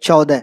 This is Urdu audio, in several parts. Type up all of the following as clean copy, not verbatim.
14।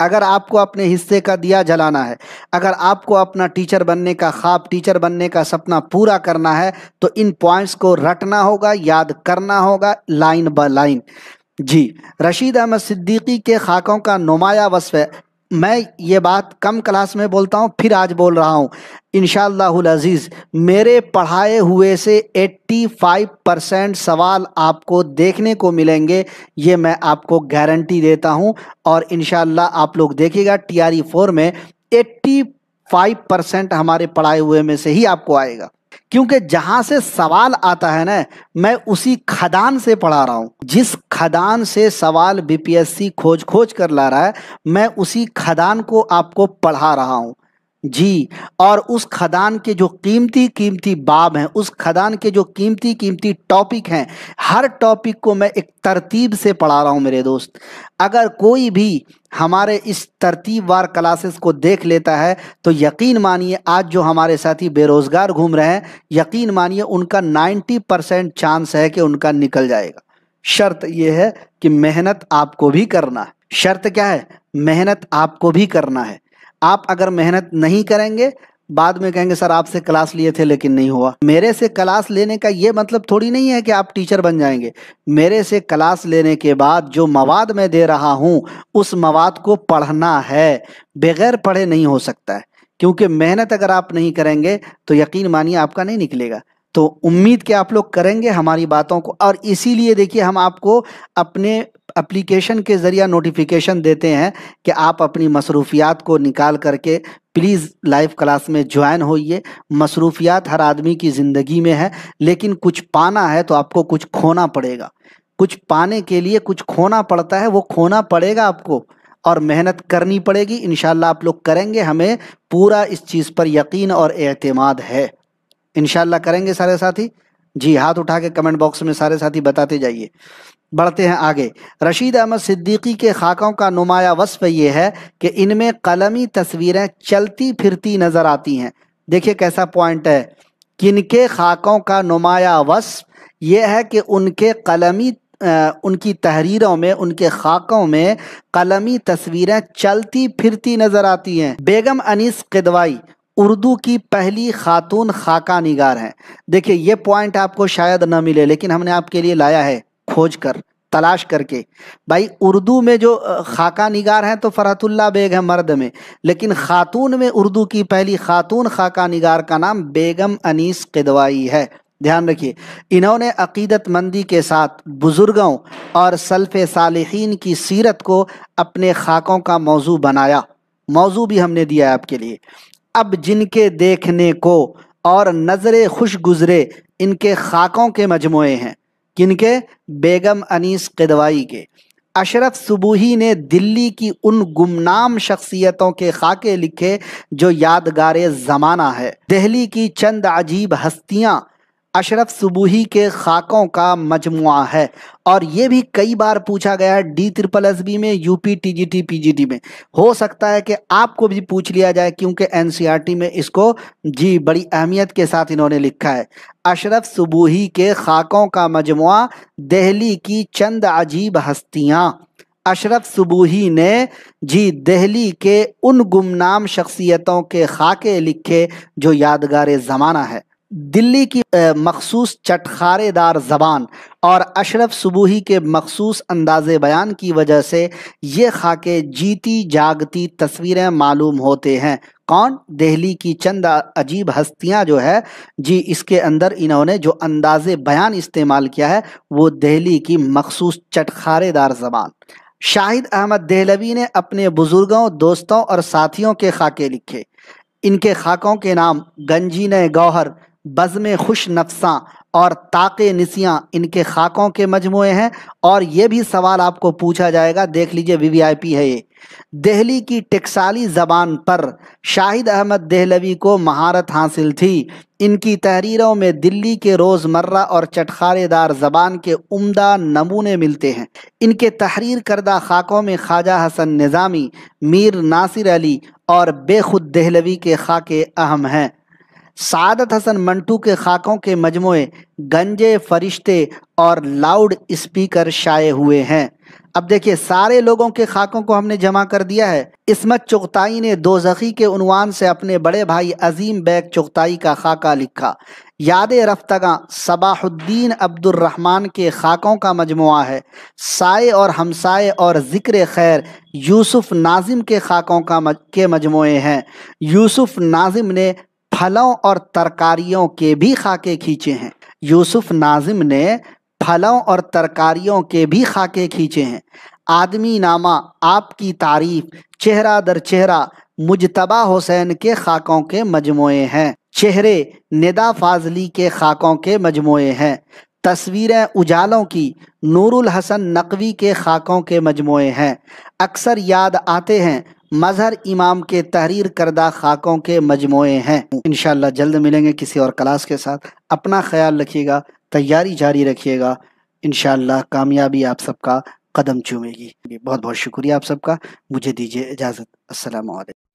اگر آپ کو اپنے حصے کا دیا جلانا ہے، اگر آپ کو اپنا ٹیچر بننے کا خواب، ٹیچر بننے کا سپنا پورا کرنا ہے، تو ان پوائنٹس کو رٹنا ہوگا، یاد کرنا ہوگا لائن با لائن۔ جی، رشید احمد صدیقی کے خاکوں کا نمایاں وصف ہے۔ میں یہ بات کم کلاس میں بولتا ہوں، پھر آج بول رہا ہوں، انشاءاللہ العزیز میرے پڑھائے ہوئے سے 85% سوال آپ کو دیکھنے کو ملیں گے، یہ میں آپ کو گارنٹی دیتا ہوں۔ اور انشاءاللہ آپ لوگ دیکھیے گا TRE 4 میں 85% ہمارے پڑھائے ہوئے میں سے ہی آپ کو آئے گا، کیونکہ جہاں سے سوال آتا ہے نا، میں اسی کھدان سے پڑھا رہا ہوں۔ جس کھدان سے سوال BPSC کھوج کر لا رہا ہے، میں اسی کھدان کو آپ کو پڑھا رہا ہوں۔ جی، اور اس کھدان کے جو قیمتی قیمتی باب ہیں، اس کھدان کے جو قیمتی قیمتی ٹاپک ہیں، ہر ٹاپک کو میں ایک ترتیب سے پڑھا رہا ہوں میرے دوست۔ اگر کوئی بھی ہمارے اس ترتیب وار کلاسز کو دیکھ لیتا ہے تو یقین مانیے آج جو ہمارے ساتھی بے روزگار گھوم رہے ہیں، یقین مانیے ان کا 90% چانس ہے کہ ان کا نکل جائے گا۔ شرط یہ ہے کہ محنت آپ کو بھی کرنا ہے۔ شرط کیا ہے؟ محنت آپ کو بھی کرنا ہے۔ آپ اگر محنت نہیں کریں گے، بعد میں کہیں گے سر آپ سے کلاس لیے تھے لیکن نہیں ہوا۔ میرے سے کلاس لینے کا یہ مطلب تھوڑی نہیں ہے کہ آپ ٹیچر بن جائیں گے۔ میرے سے کلاس لینے کے بعد جو مواد میں دے رہا ہوں، اس مواد کو پڑھنا ہے، بغیر پڑھے نہیں ہو سکتا ہے، کیونکہ محنت اگر آپ نہیں کریں گے تو یقین مانیے آپ کا نہیں نکلے گا۔ تو امید کہ آپ لوگ کریں گے ہماری باتوں کو، اور اسی لیے دیکھیے ہم آپ کو اپنے اپلیکیشن کے ذریعہ نوٹیفیکیشن دیتے ہیں کہ آپ اپنی مصروفیات کو نکال کر کے پلیز لائیو کلاس میں جوائن ہوئیے۔ مصروفیات ہر آدمی کی زندگی میں ہے، لیکن کچھ پانا ہے تو آپ کو کچھ کھونا پڑے گا۔ کچھ پانے کے لیے کچھ کھونا پڑتا ہے، وہ کھونا پڑے گا آپ کو، اور محنت کرنی پڑے گی۔ انشاءاللہ آپ لوگ کریں گے، ہمیں پورا اس چیز پر یقین اور اعتماد ہے۔ انشاءاللہ کریں گے سارے ساتھی؟ جی، ہاتھ اٹھا کے کمنٹ باکس میں سارے ساتھی بتاتے جائیے۔ بڑھتے ہیں آگے۔ رشید احمد صدیقی کے خاکوں کا نمایاں وصف یہ ہے کہ ان میں قلمی تصویریں چلتی پھرتی نظر آتی ہیں۔ دیکھیے کیسا پوائنٹ ہے، کن کے خاکوں کا نمایاں وصف یہ ہے کہ ان کی تحریروں میں، ان کے خاکوں میں قلمی تصویریں چلتی پھرتی نظر آتی ہیں۔ بیگم انیس قدوائی اردو کی پہلی خاتون خاکہ نگار ہیں۔ دیکھیے یہ پوائنٹ آپ کو شاید نہ ملے، لیکن ہم نے آپ کے لیے لایا ہے، کھوج کر، تلاش کر کے۔ بھائی اردو میں جو خاکہ نگار ہیں تو فرحت اللہ بیگ ہے مرد میں، لیکن خاتون میں اردو کی پہلی خاتون خاکہ نگار کا نام بیگم انیس قدوائی ہے۔ دھیان رکھیے، انہوں نے عقیدت مندی کے ساتھ بزرگوں اور سلف صالحین کی سیرت کو اپنے خاکوں کا موضوع بنایا۔ موضوع بھی ہم نے دیا ہے آپ کے لیے۔ اب جن کے دیکھنے کو اور نظر خوش گزرے ان کے خاکوں کے مجموعے ہیں۔ کن کے؟ بیگم انیس قدوائی کے۔ اشرف صبوحی نے دلی کی ان گمنام شخصیتوں کے خاکے لکھے جو یادگار زمانہ ہے۔ دہلی کی چند عجیب ہستیاں اشرف صبوحی کے خاکوں کا مجموعہ ہے، اور یہ بھی کئی بار پوچھا گیا ہے D+SB میں، UP TGT PGT میں۔ ہو سکتا ہے کہ آپ کو بھی پوچھ لیا جائے، کیونکہ NCERT میں اس کو جی بڑی اہمیت کے ساتھ انہوں نے لکھا ہے۔ اشرف صبوحی کے خاکوں کا مجموعہ، دہلی کی چند عجیب ہستیاں۔ اشرف صبوحی نے جی دہلی کے ان گمنام شخصیتوں کے خاکے لکھے جو یادگار زمانہ ہے۔ دلی کی مخصوص چٹخارے دار زبان اور اشرف صبوحی کے مخصوص انداز بیان کی وجہ سے یہ خاکے جیتی جاگتی تصویریں معلوم ہوتے ہیں۔ کون؟ دہلی کی چند عجیب ہستیاں جو ہے جی، اس کے اندر انہوں نے جو انداز بیان استعمال کیا ہے وہ دہلی کی مخصوص چٹخارے دار زبان۔ شاہد احمد دہلوی نے اپنے بزرگوں، دوستوں اور ساتھیوں کے خاکے لکھے۔ ان کے خاکوں کے نام گنجینہ گوہر، بزم خوش نفساں اور طاق نسیاں ان کے خاکوں کے مجموعے ہیں۔ اور یہ بھی سوال آپ کو پوچھا جائے گا، دیکھ لیجئے VVIP ہے یہ۔ دہلی کی ٹکسالی زبان پر شاہد احمد دہلوی کو مہارت حاصل تھی۔ ان کی تحریروں میں دلی کے روزمرہ اور چٹخارے دار زبان کے عمدہ نمونے ملتے ہیں۔ ان کے تحریر کردہ خاکوں میں خواجہ حسن نظامی، میر ناصر علی اور بے خود دہلوی کے خاکے اہم ہیں۔ سعادت حسن منٹو کے خاکوں کے مجموعے گنجے فرشتے اور لاؤڈ اسپیکر شائع ہوئے ہیں۔ اب دیکھیے سارے لوگوں کے خاکوں کو ہم نے جمع کر دیا ہے۔ عصمت چغتائی نے دوزخی کے عنوان سے اپنے بڑے بھائی عظیم بیگ چغتائی کا خاکہ لکھا۔ یاد رفتگاں صباح الدین عبد الرحمن کے خاکوں کا مجموعہ ہے۔ سائے اور ہمسائے اور ذکر خیر یوسف ناظم کے خاکوں کے مجموعے ہیں۔ یوسف ناظم نے پھلوں اور ترکاریوں کے بھی خاکے کھینچے ہیں۔ یوسف ناظم نے پھلوں اور ترکاریوں کے بھی خاکے کھینچے ہیں۔ آدمی نامہ، آپ کی تعریف، چہرہ در چہرہ مجتبیٰ حسین کے خاکوں کے مجموعے ہیں۔ چہرے ندا فاضلی کے خاکوں کے مجموعے ہیں۔ تصویریں اجالوں کی نور الحسن نقوی کے خاکوں کے مجموعے ہیں۔ اکثر یاد آتے ہیں مظہر امام کے تحریر کردہ خاکوں کے مجموعے ہیں۔ انشاءاللہ جلد ملیں گے کسی اور کلاس کے ساتھ۔ اپنا خیال رکھیے گا، تیاری جاری رکھیے گا، انشاءاللہ کامیابی آپ سب کا قدم چومے گی۔ بہت بہت شکریہ آپ سب کا، مجھے دیجیے اجازت، السلام علیکم۔